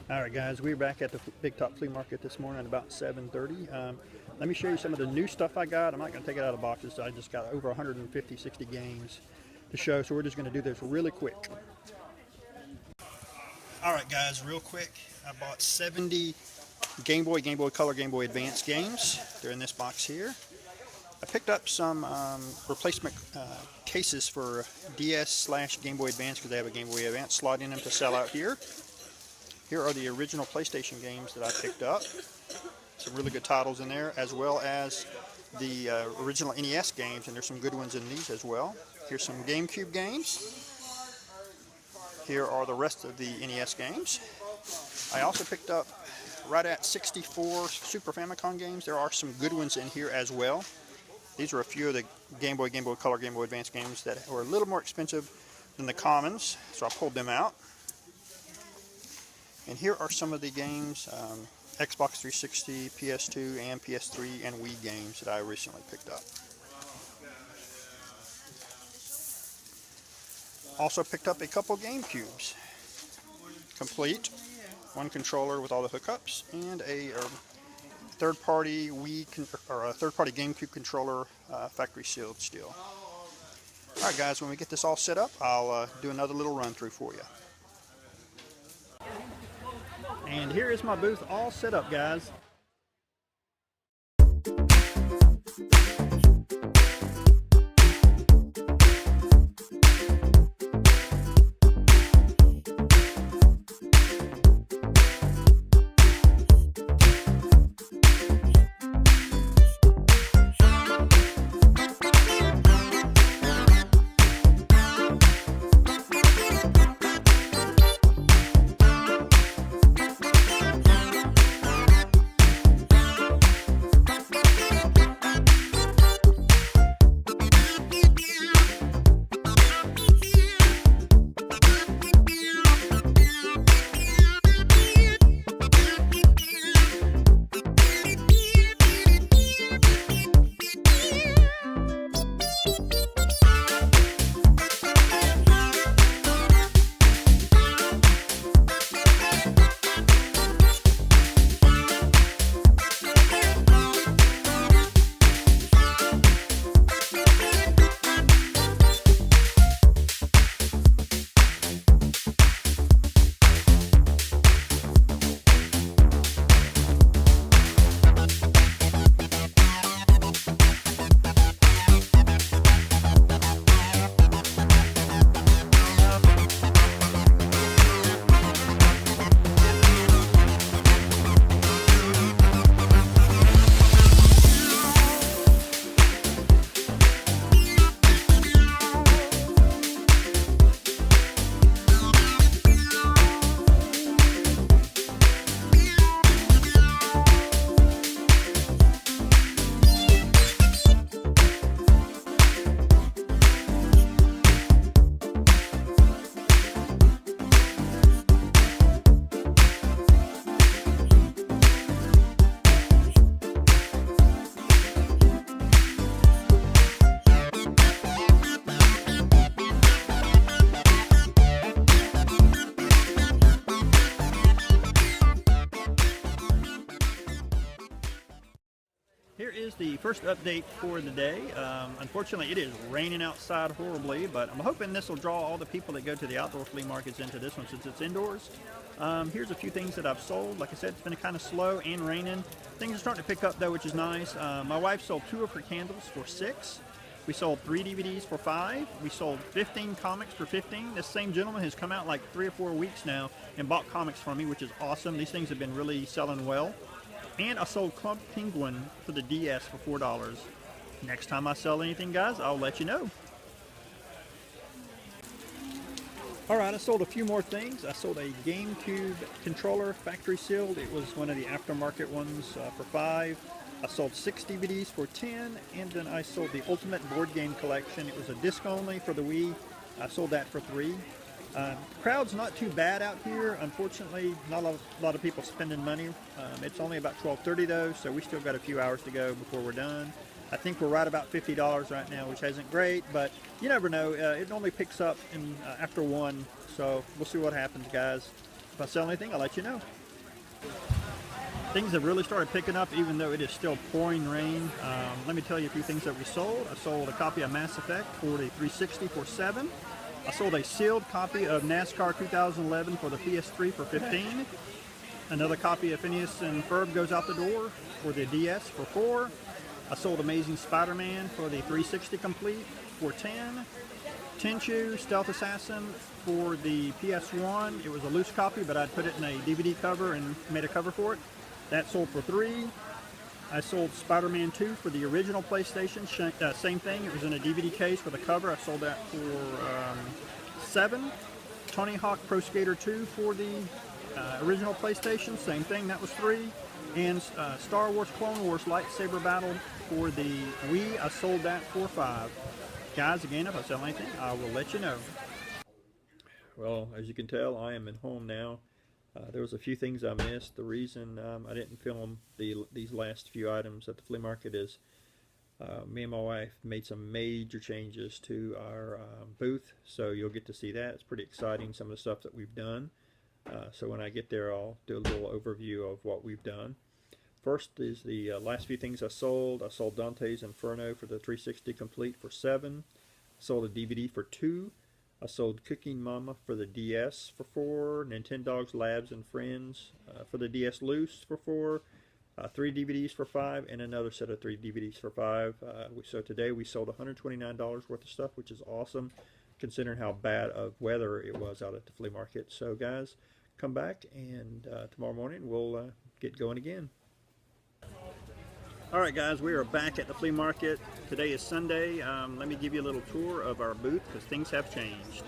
Alright guys, we're back at the Big Top Flea Market this morning at about 7:30. Let me show you some of the new stuff I got. I'm not going to take it out of boxes. I just got over 150, 60 games to show, so we're just going to do this really quick. Alright guys, real quick, I bought 70 Game Boy Color, Game Boy Advance games. They're in this box here. I picked up some replacement cases for DS/Game Boy Advance because they have a Game Boy Advance slot in them to sell out here. Here are the original PlayStation games that I picked up. Some really good titles in there, as well as the original NES games, and there's some good ones in these as well. Here's some GameCube games. Here are the rest of the NES games. I also picked up right at 64 Super Famicom games. There are some good ones in here as well. These are a few of the Game Boy Color, Game Boy Advance games that were a little more expensive than the commons, so I pulled them out. And here are some of the games, Xbox 360, PS2, and PS3, and Wii games that I recently picked up. Also picked up a couple GameCubes, complete, one controller with all the hookups, and a third-party third-party GameCube controller, factory sealed still. All right, guys, when we get this all set up, I'll do another little run-through for you. And here is my booth all set up, guys. Here is the first update for the day. Unfortunately, it is raining outside horribly, but I'm hoping this will draw all the people that go to the outdoor flea markets into this one since it's indoors. Here's a few things that I've sold. Like I said, it's been kind of slow and raining. Things are starting to pick up though, which is nice. My wife sold 2 of her candles for $6. We sold 3 DVDs for $5. We sold 15 comics for $15. This same gentleman has come out like 3 or 4 weeks now and bought comics from me, which is awesome. These things have been really selling well. And I sold Club Penguin for the DS for $4. Next time I sell anything, guys, I'll let you know. Alright, I sold a few more things. I sold a GameCube controller, factory sealed. It was one of the aftermarket ones for $5. I sold 6 DVDs for $10, and then I sold the Ultimate Board Game Collection. It was a disc only for the Wii. I sold that for $3. Crowd's not too bad out here. Unfortunately, not a lot of people spending money. It's only about 12:30 though, so we still got a few hours to go before we're done. I think we're right about $50 right now, which isn't great, but you never know. It only picks up in, after 1, so we'll see what happens, guys. If I sell anything, I'll let you know. Things have really started picking up, even though it is still pouring rain. Let me tell you a few things that we sold. I sold a copy of Mass Effect for the 360 for $7. I sold a sealed copy of NASCAR 2011 for the PS3 for $15. Another copy of Phineas and Ferb Goes Out the Door for the DS for $4. I sold Amazing Spider-Man for the 360 complete for $10. Tenchu Stealth Assassin for the PS1. It was a loose copy, but I'd put it in a DVD cover and made a cover for it. That sold for $3. I sold Spider-Man 2 for the original PlayStation. Same thing. It was in a DVD case with a cover. I sold that for $7. Tony Hawk Pro Skater 2 for the original PlayStation. Same thing. That was $3. And Star Wars Clone Wars Lightsaber Battle for the Wii. I sold that for $5. Guys, again, if I sell anything, I will let you know. Well, as you can tell, I am at home now. There was a few things I missed. The reason I didn't film these last few items at the flea market is me and my wife made some major changes to our booth, so you'll get to see that. It's pretty exciting, some of the stuff that we've done. So when I get there, I'll do a little overview of what we've done. First is the last few things I sold. I sold Dante's Inferno for the 360 complete for $7. I sold a DVD for $2. I sold Cooking Mama for the DS for $4, Nintendogs Labs and Friends for the DS Loose for $4, 3 DVDs for $5, and another set of 3 DVDs for $5. So today we sold $129 worth of stuff, which is awesome considering how bad of weather it was out at the flea market. So guys, come back and tomorrow morning we'll get going again. Alright guys, we are back at the flea market. Today is Sunday. Let me give you a little tour of our booth because things have changed.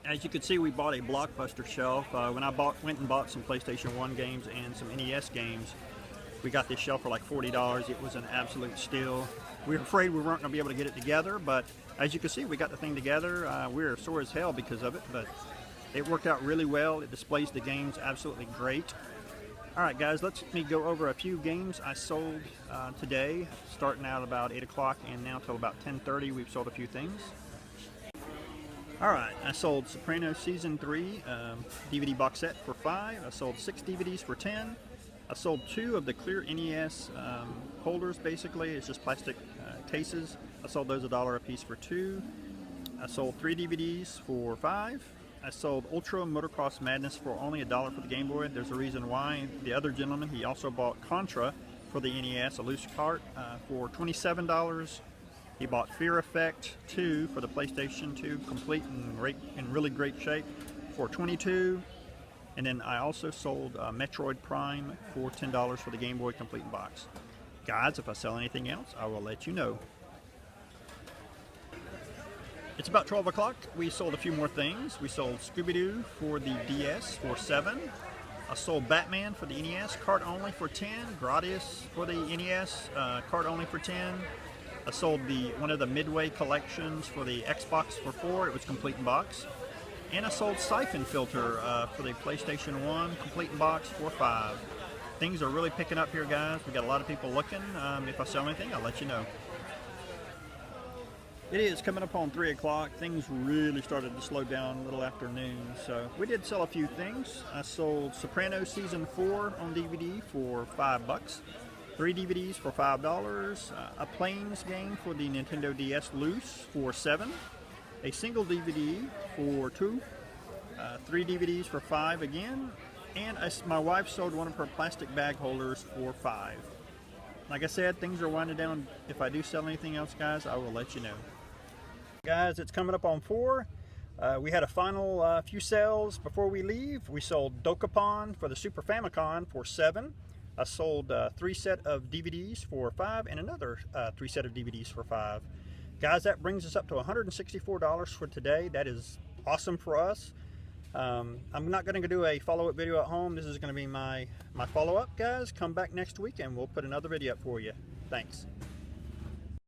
As you can see, we bought a Blockbuster shelf. When I went and bought some PlayStation 1 games and some NES games, we got this shelf for like $40. It was an absolute steal. We were afraid we weren't going to be able to get it together, but as you can see, we got the thing together. We were sore as hell because of it, but it worked out really well. It displays the games absolutely great. Alright guys, let me go over a few games I sold today, starting out about 8 o'clock and now till about 10:30. We've sold a few things. Alright, I sold Sopranos Season 3 DVD box set for $5. I sold 6 DVDs for $10. I sold 2 of the clear NES holders, basically. It's just plastic cases. I sold those $1 a piece for $2. I sold 3 DVDs for $5. I sold Ultra Motocross Madness for only $1 for the Game Boy. There's a reason why. The other gentleman, he also bought Contra for the NES, a loose cart, for $27. He bought Fear Effect 2 for the PlayStation 2, complete and in really great shape, for $22. And then I also sold Metroid Prime for $10 for the Game Boy complete in box. Guys, if I sell anything else, I will let you know. It's about 12 o'clock. We sold a few more things. We sold Scooby-Doo for the DS for $7. I sold Batman for the NES, cart only for $10. Gratis for the NES, cart only for $10. I sold one of the Midway collections for the Xbox for $4. It was complete in box. And I sold Siphon Filter for the PlayStation 1, complete in box for $5. Things are really picking up here, guys. We got a lot of people looking. If I sell anything, I'll let you know. It is coming up on 3 o'clock. Things really started to slow down a little afternoon. So we did sell a few things. I sold Sopranos Season 4 on DVD for $5. 3 DVDs for $5, a Planes game for the Nintendo DS loose for $7, a single DVD for $2, 3 DVDs for $5 again, and my wife sold one of her plastic bag holders for $5. Like I said, things are winding down. If I do sell anything else, guys, I will let you know. Guys, it's coming up on 4. We had a final few sales before we leave. We sold Dokapon for the Super Famicom for $7. I sold 3 set of DVDs for $5 and another 3 set of DVDs for $5. Guys, that brings us up to $164 for today. That is awesome for us. I'm not going to do a follow-up video at home. This is going to be my follow-up, guys. Come back next week and we'll put another video up for you. Thanks.